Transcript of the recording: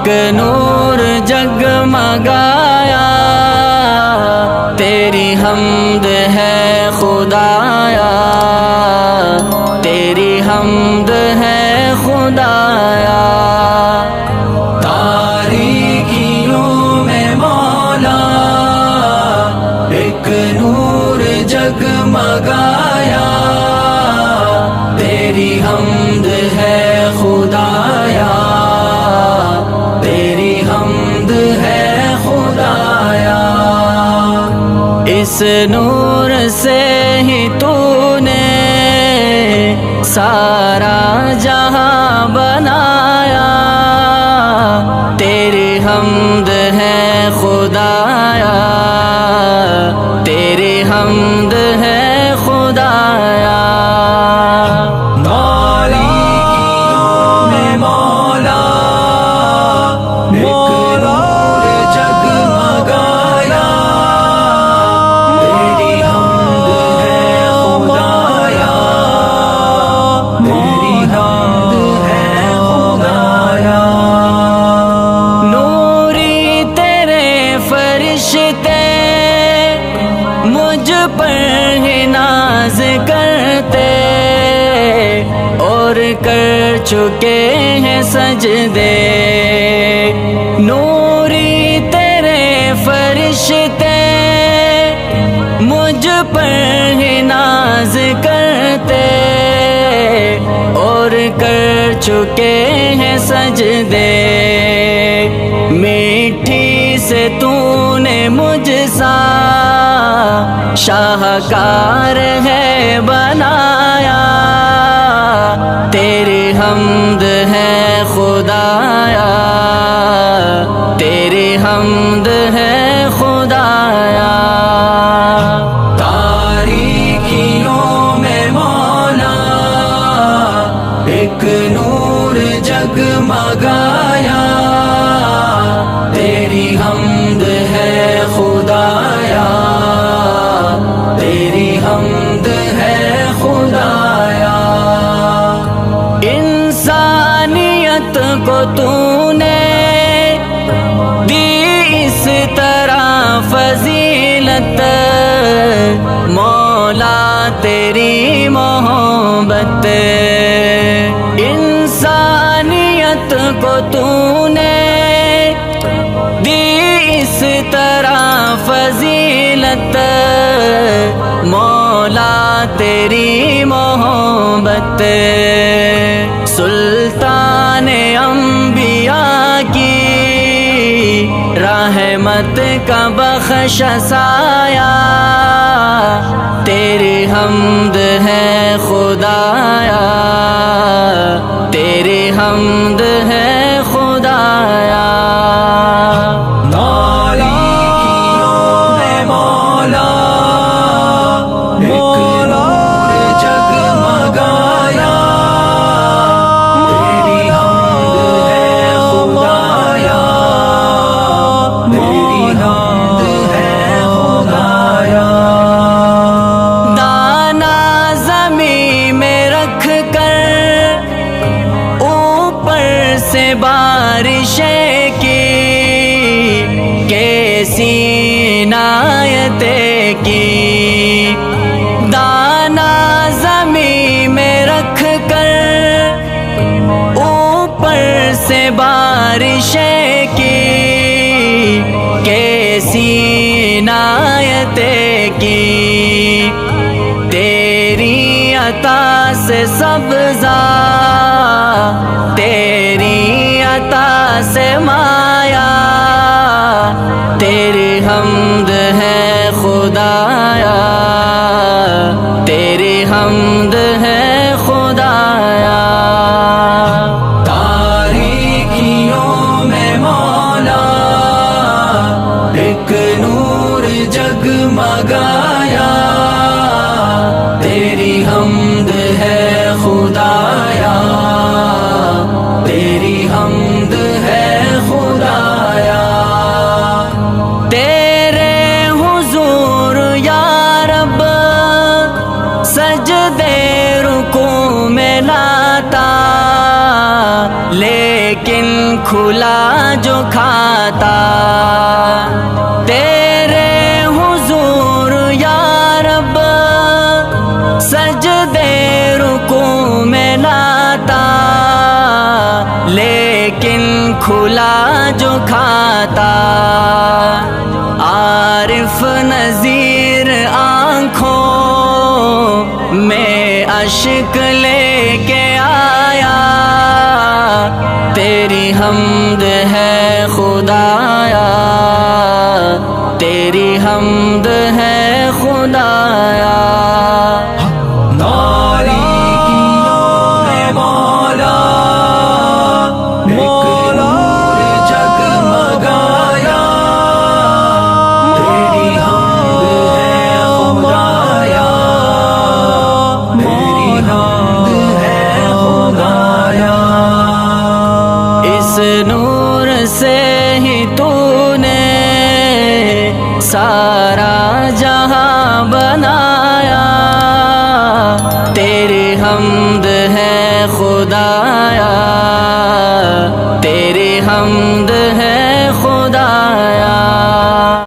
ایک نور جگمگایا، تیری حمد ہے خدایا، تیری حمد ہے خدایا۔ تاریکیوں میں مولا ایک نور جگمگایا، تیری حمد ہے خدایا، تیری حمد ہے خدایا۔ اس نور سے ہی تو نے سارا جہاں بنایا، تیری حمد ہے خدایا، تیری حمد ہے خدایا۔ مجھ پر ہی ناز کرتے اور کر چکے ہیں سجدے، نوری تیرے فرشتے مجھ پر ہی ناز کرتے اور کر چکے ہیں سجدے۔ میٹھی سے تو نے مجھ سا شاہکار ہے بنایا، تیری حمد ہے خدایا، تیری حمد ہے خدایا۔ تاریکیوں میں مولا ایک نور جگمگایا، تیری حمد ہے خدایا، تیری حمد ہے خدایا۔ انسانیت کو تو نے دی اس طرح فضیلت، مولا تیری محبت، انسانیت کو تو نے دی اس طرح فضیلت، مولا تیری محبت، سلطان انبیاء کی رحمت کا بخش سایہ، تیری حمد ہے خدایا، تیری حمد ہے خدایا۔ بارشیں کی کیسی عنایتیں کی، دانا زمین میں رکھ کر اوپر سے بارشیں کی کیسی عنایتیں کی، تیری عطا سے سبزہ تیری عطا سے مایا، تیری حمد ہے خدایا، تیری حمد ہے خدایا۔ تاریکیوں میں مولا ایک نور جگمگایا، تیری حمد ہے خدایا، تیری حمد ہے خدایا۔ تیرے لیکن کھلا جو کھاتا تیرے حضور یا رب سجدے رکوع میں لاتا، لیکن کھلا جو کھاتا عارف نذیر آنکھوں میں اشک لے کے آیا، تیری حمد ہے خدایا، تیری حمد ہے خدایا۔ نور سے ہی تو نے سارا جہاں بنایا، تیری حمد ہے خدایا، تیری حمد ہے